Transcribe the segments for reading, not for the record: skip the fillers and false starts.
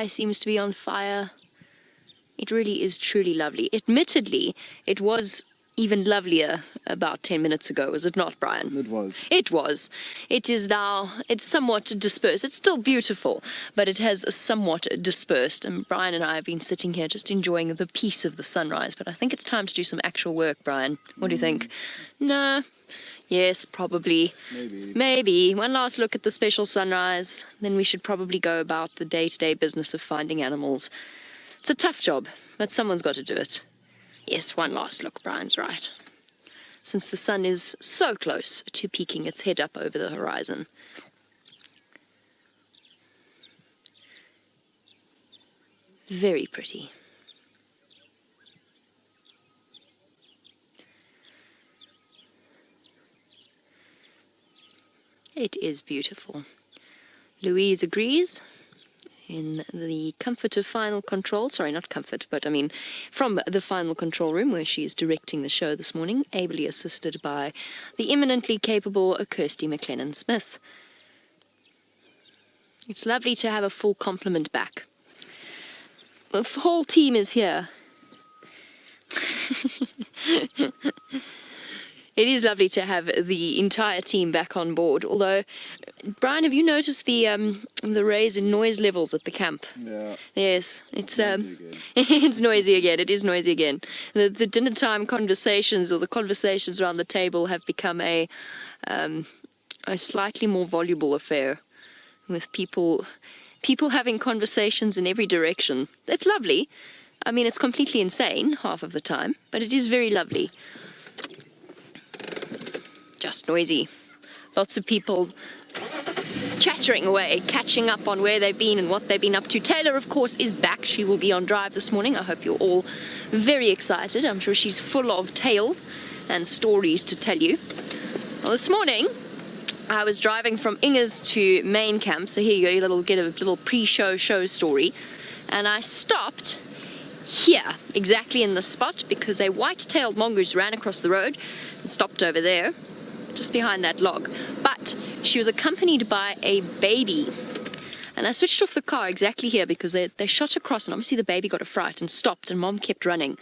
seems to be on fire. It really is truly lovely. Admittedly, it was even lovelier about 10 minutes ago, was it not, Bryan? It was. It was. It is now, it's somewhat dispersed. It's still beautiful, but it has somewhat dispersed. And Bryan and I have been sitting here just enjoying the peace of the sunrise. But I think it's time to do some actual work, Bryan. What do you think? No. Yes, probably. Maybe. One last look at the special sunrise. Then we should probably go about the day-to-day business of finding animals. It's a tough job, but someone's got to do it. Yes, one last look, Bryan's right. Since the sun is so close to peeking its head up over the horizon. Very pretty. It is beautiful. Louise agrees. In the comfort of final control, sorry, not comfort, but I mean from the final control room where she is directing the show this morning, ably assisted by the eminently capable Kirsty McLennan-Smith. It's lovely to have a full complement back. The whole team is here. It is lovely to have the entire team back on board, although, Bryan, have you noticed the raise in noise levels at the camp? Yeah. Yes, it's it's noisy again. It is noisy again. The dinner time conversations, or the conversations around the table, have become a slightly more voluble affair, with people having conversations in every direction. It's lovely. I mean, it's completely insane half of the time, but it is very lovely. Just noisy. Lots of people chattering away, catching up on where they've been and what they've been up to. Taylor, of course, is back. She will be on drive this morning. I hope you're all very excited. I'm sure she's full of tales and stories to tell you. Well, this morning, I was driving from Ingers to main camp. So here you go, get a little pre-show story. And I stopped here, exactly in the spot, because a white-tailed mongoose ran across the road and stopped over there, just behind that log. But she was accompanied by a baby. And I switched off the car exactly here because they shot across, and obviously the baby got a fright and stopped, and Mom kept running.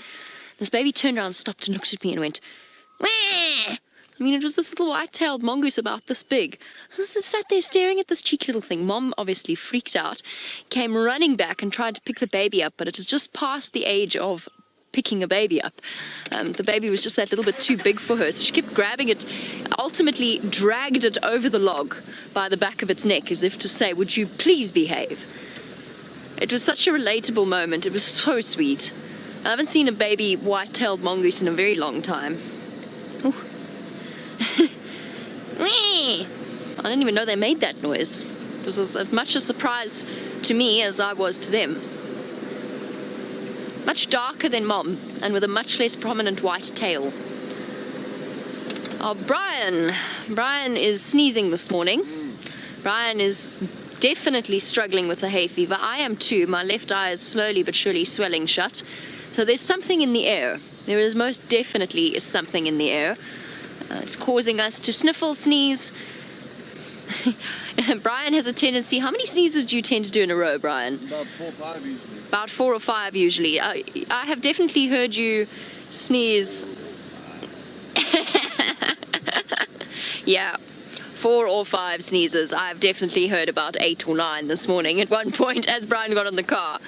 This baby turned around, stopped, and looked at me and went, "Wah!" I mean, it was this little white-tailed mongoose about this big. I just sat there staring at this cheeky little thing. Mom obviously freaked out, came running back and tried to pick the baby up, but it was just past the age of picking a baby up. The baby was just that little bit too big for her, so she kept grabbing it, ultimately dragged it over the log by the back of its neck, as if to say, "Would you please behave?" It was such a relatable moment. It was so sweet. I haven't seen a baby white-tailed mongoose in a very long time. I didn't even know they made that noise. It was as much a surprise to me as I was to them. Much darker than Mom, and with a much less prominent white tail. Oh, Bryan is sneezing this morning. Bryan is definitely struggling with the hay fever. I am too. My left eye is slowly but surely swelling shut. So there's something in the air. There is most definitely something in the air. It's causing us to sniffle, sneeze. Bryan has a tendency. How many sneezes do you tend to do in a row, Bryan? About 4 or 5 usually. About 4 or 5 usually. I have definitely heard you sneeze. Yeah, 4 or 5 sneezes. I've definitely heard about 8 or 9 this morning at one point as Bryan got on the car.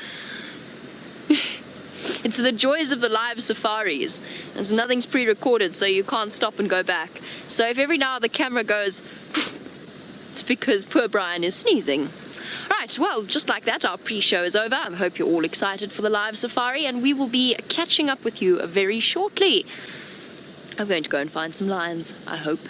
It's the joys of the live safaris. There's nothing's pre-recorded, so you can't stop and go back. So if every now the camera goes, it's because poor Bryan is sneezing. Right, well, just like that, our pre-show is over. I hope you're all excited for the live safari, and we will be catching up with you very shortly. I'm going to go and find some lions, I hope.